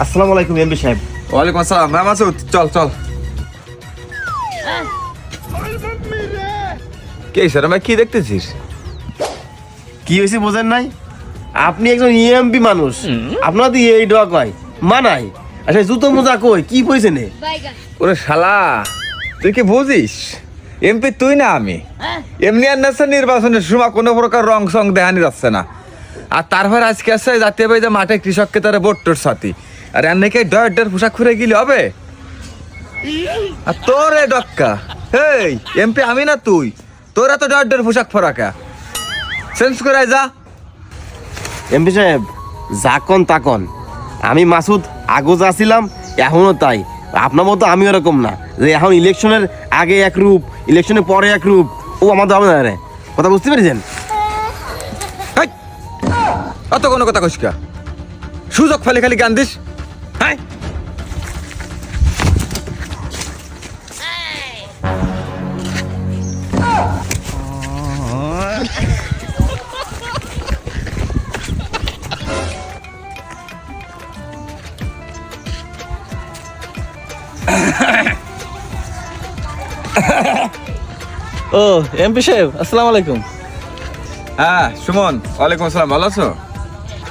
আসসালামু আলাইকুম এমপি সাহেব। ওয়ালাইকুম আসসালাম। হ্যাঁ মাসুদ, চল চল। কে স্যার, আমি কি দেখতেছিস? কি হয়েছে বোঝেন নাই? আপনি একজন ইএমপি মানুষ, আপনার দিয়ে এই ডোয়া কয় মানাই। আচ্ছা জুতো মোজা কই কি পয়সে নে? ওরে শালা, তুই কি বুঝিস? এমপি তুই না আমি। এমনি আর নেশা নির্বাচনের সময় কোনো প্রকার রং সং দেখানি যাচ্ছে না। আর তারপর আজকে আসছে জাতীয় বাড়িতে মাঠে কৃষককে তারা ভোটটোর সাথী। আর এর নাকি ডয়ের পোশাক খুলে গেলে হবে? আর তোর এ ডক্কা, এই এমপি আমি না তুই, তোরা তো ডয়ের পোশাক ফরাকা চেঞ্জ করে যা। এমপি সাহেব যাকন তাকন, আমি মাসুদ আগো যা ছিলাম এখনো তাই। আপনার মতো আমি ওরকম না যে এখন ইলেকশনের আগে এক রূপ, ইলেকশনের পরে এক রূপ। ও আমাদের হবে না রে, কথা বুঝতে পেরেছেন? হেই, অত কোনো কথা কইস কা? সুযোগ ফেলে খালি গান দিস। হ্যাঁ ও এমপি সাহেব, আসসালামু আলাইকুম। হ্যাঁ সুমন, ওয়ালাইকুম আসসালাম। ভালো আছো?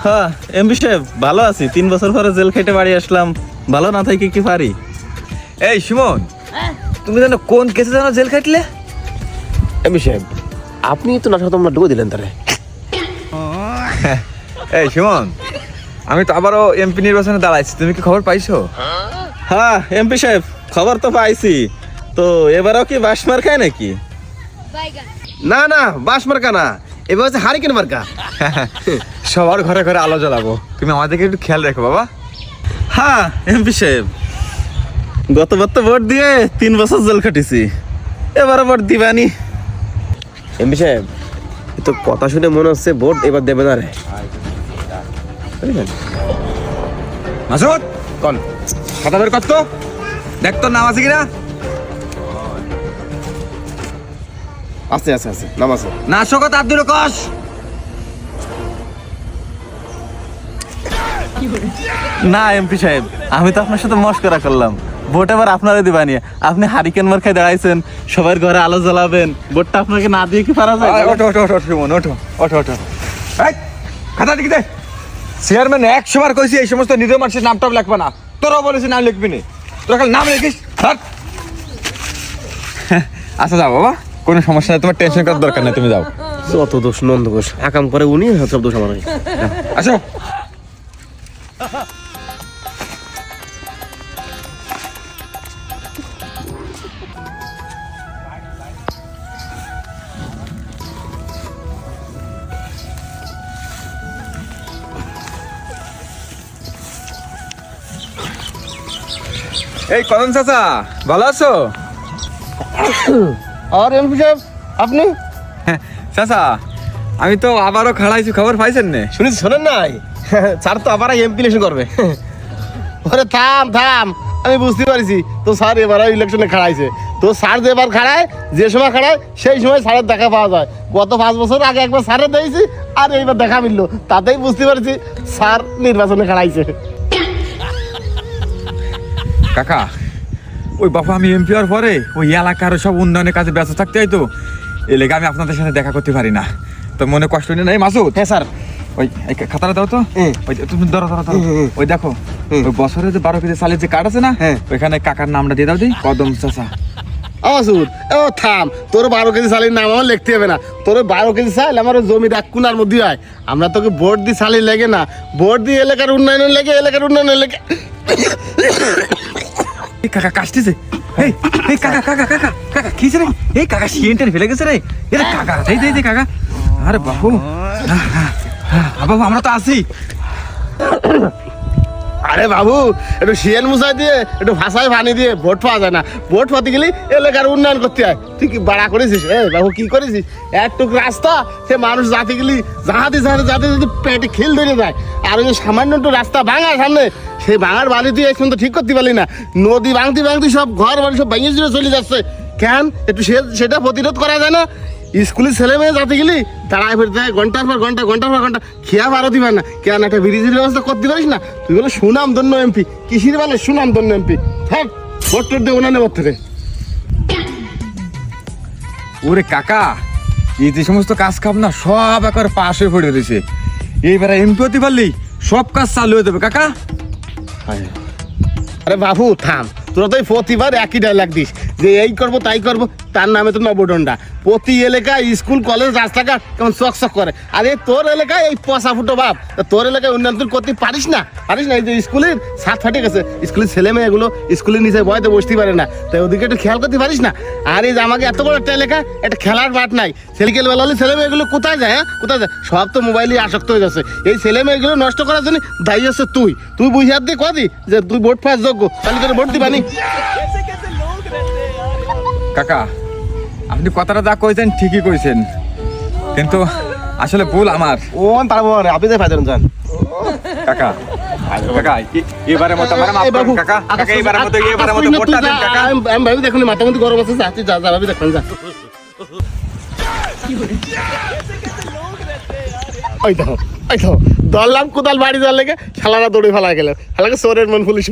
হ্যাঁ এমপি সাহেব ভালো আছি, 3 বছর পরে জেল খেটে বাড়ি আসলাম, ভালো না থাকি কি পারি। এই সুমন, তুমি জানো কোন কেসে জানো জেল খাটলে? এমপি সাহেব আপনি তো না সাথে আমরা ডুবে দিলেন তারে। এই সুমন, আমি তো আবারও এমপি নির্বাচনে দাঁড়াইছি, তুমি কি খবর পাইছো? হ্যাঁ এমপি সাহেব খবর তো পাইছি, তো এবারও কি বাস মার খায় নাকি? না না বাস মার্কা না, এবার হচ্ছে হারিকেন মার্কা। সবার ঘরে ঘরে আলো জ্বালাবো, তুমি আমাদেরকে একটু খেয়াল রেখো বাবা। হ্যাঁ এমপি সাহেব, গতবার তো ভোট দিয়ে 3 বছর জেল খাটিছি, এবারও ভোট দিবানি। এমপি সাহেব এ তো কথা শুনে মনে হচ্ছে ভোট এবার দেবে না রে। মাসুদ, কন খাতা বের কর তো, দেখ তোর নাম আছে কিনা। আস্তে আস্তে আস্তে নাম আছে। না শোকত আব্দুল কস। না এমপি সাহেব, আমি তো আপনার সাথে মস্করা করলাম, ভোট এবার আপনারই দিবানি। আপনি হারিকেন মার খাই দাঁড়াইছেন, সবার ঘরে আলো জ্বালাবেন, ভোটটা আপনাকে না দিয়ে কি পারা যায়? ওঠো ওঠো ওঠো সুমন, ওঠো ওঠো ওঠো। এই খাতা দেখি দে। চেয়ারম্যান 100 বার কইছি এই সমস্ত নিজের মানুষের নামটাও লিখবা না, তোরাও বলেছি নাম লিখবি না, তোরা খালি নাম লিখিস। আচ্ছা যাও বাবা, কোনো সমস্যা নেই, তোমার টেনশন করার দরকার নেই, তুমি যাও। যত দোষ নন্দ ঘোষ, একাম করে উনি, সব দোষ আমার। আসো। এই কদম চাচা, ভালো আছো? আর এমপি সাহেব আপনি চাচা, আমি তো আবারও খাড়াইছি, খবর পাইছেন না? শুনেছি, শোনেন নাই? স্যার তো আবার এমপি ইলেকশন করবে। ওরে থাম থাম, আমি বুঝতে পারছি তো স্যার এবার ইলেকশনে খাড়াইছে। তো স্যার যে এবার খাড়ায়, যে সময় খাড়ায় সেই সময় স্যারের দেখা পাওয়া যায়। গত 5 বছর আগে একবার স্যারের দিয়েছি, আর এইবার দেখা মিললো, তাতেই বুঝতে পারছি স্যার নির্বাচনে খাড়াইছে। কাকা, ওই বাবা আমি এমপি হওয়ার পরে ওই এলাকার সব উন্নয়নের কাজে ব্যস্ত থাকতে হয়, তো এই লেগে আমি আপনাদের সাথে দেখা করতে পারি না। তো মনে কষ্ট নেই না? এই মাসুদ, হ্যাঁ স্যার। ওই এই খাতাটা দাও তো। ওই তুমি ধরো ধরো ধরো, ওই দেখো ওই বছরে যে 12 কেজি চালের যে কার্ড আছে না, ওইখানে কাকার নামটা দিয়ে দাও দি, কদম চাচা। মাসুদ ও থাম, তোর 12 কেজি চালের নাম আমার লিখতে হবে না। তোর 12 কেজি চাল আমার জমির 1 কোণার মধ্যে হয়। আমরা তোকে ভোট দিই চালি লেগে না, ভোট দিয়ে এলাকার উন্নয়নের লেগে, এলাকার উন্নয়নের লেগে। এই কাকা কাশতেছে। এই এই কাকা কাকা কাকা কাকা কিছে রে? এই কাকা সিএনটের ফেলে গেছে রে। এরে কাকা, এই দে দে কাকা। আরে বাবু, বাবু আমরা তো আছি। আরে বাবু, একটু শিয়াল মুসাই দিয়ে, একটু ভাষায় পানি দিয়ে ভোট পাওয়া যায় না। ভোট পাতে গেলে এলাকার উন্নয়ন করতে হয়। তুই কি বাড়া করেছিস? বাবু কি করেছিস? একটুক রাস্তা, সে মানুষ জাতি গেলি যাহাতে যাতে যদি পেটে খিল ধরে যায়। আর ওই যে সামান্য একটু রাস্তা ভাঙা সামনে, সেই ভাঙার বাড়ি তুই এখন তো ঠিক করতে পারলি না। নদী ভাঙতে ভাঙতে সব ঘর বাড়ি সব ভেঙে চলে যাচ্ছে। কেন একটু সেটা প্রতিরোধ করা যায় না? স্কুলের ছেলে মেয়ে যাতে গেলি দাঁড়ায় ফিরতে হয় ঘন্টার পর ঘন্টা খেয়া ভালো দিবে না কেন একটা ব্রিজের ব্যবস্থা করতে পারিস না? তুই বলে সুনাম ধন্য এমপি, কিসির বলে সুনাম ধন্য এমপি। হ্যাঁ ভোট টোট দেবো না নেব থেকে। ওরে কাকা, এই যে সমস্ত কাজ কাম না সব একবার পাশ হয়ে পড়ে রয়েছে। এইবারে এমপি হতে পারলি সব কাজ চালু হয়ে যাবে কাকা। আরে বাবু থাম, তোরা তো প্রতিবার একই ডায়লগ দিস যে এই করবো তাই করবো, তার নামে তো নবডন্ডা। প্রতি এলাকায় স্কুল কলেজ রাস্তাঘাট কেমন চকচক করে, আর এই তোর এলাকায় এই পচা ফুটো বাপ। তা তোর এলাকায় উন্নয়ন তুই করতে পারিস না? এই যে স্কুলের ছাদ ফাটে গেছে, স্কুলের ছেলে মেয়েগুলো স্কুলের নিচে বয়তে বসতে পারে না, তাই ওদিকে একটু খেয়াল করতে পারিস না? আর এই যে আমাকে এত বড় একটা এলাকা, একটা খেলার মাঠ নাই, সাইকেল বেলা হলে ছেলে মেয়েগুলো কোথায় যায়? হ্যাঁ কোথায় যায়? সব তো মোবাইলে আসক্ত হয়ে যাচ্ছে। এই ছেলে মেয়েগুলো নষ্ট করার জন্য দায়ী হচ্ছে তুই বুঝে হাত দিয়ে কদি যে তুই ভোট পাওয়ার যোগ্য, তাহলে তোর ভোট দিবানি। কাকা আপনি কথাটা যা কইছেন ঠিকই কইছেন, কিন্তু আসলে ভুল আমার। ও পারবো না, আপনি যাই ফায়দার যান কাকা কাকা এবারে মতো আমার মাফ করুন কাকা। কাকা এবারে মতো ভোটটা দেন কাকা। আমি ভাবি দেখুন মাথা মধ্যে গরম আছে, তুই যা ভাবি দেখুন যা। ওই দেখো ধরলাম কোদাল বাড়ি যাওয়ার লেগে শালারা দৌড়ে ফেলা গেল, শালাকে চোরের মন পুলিশ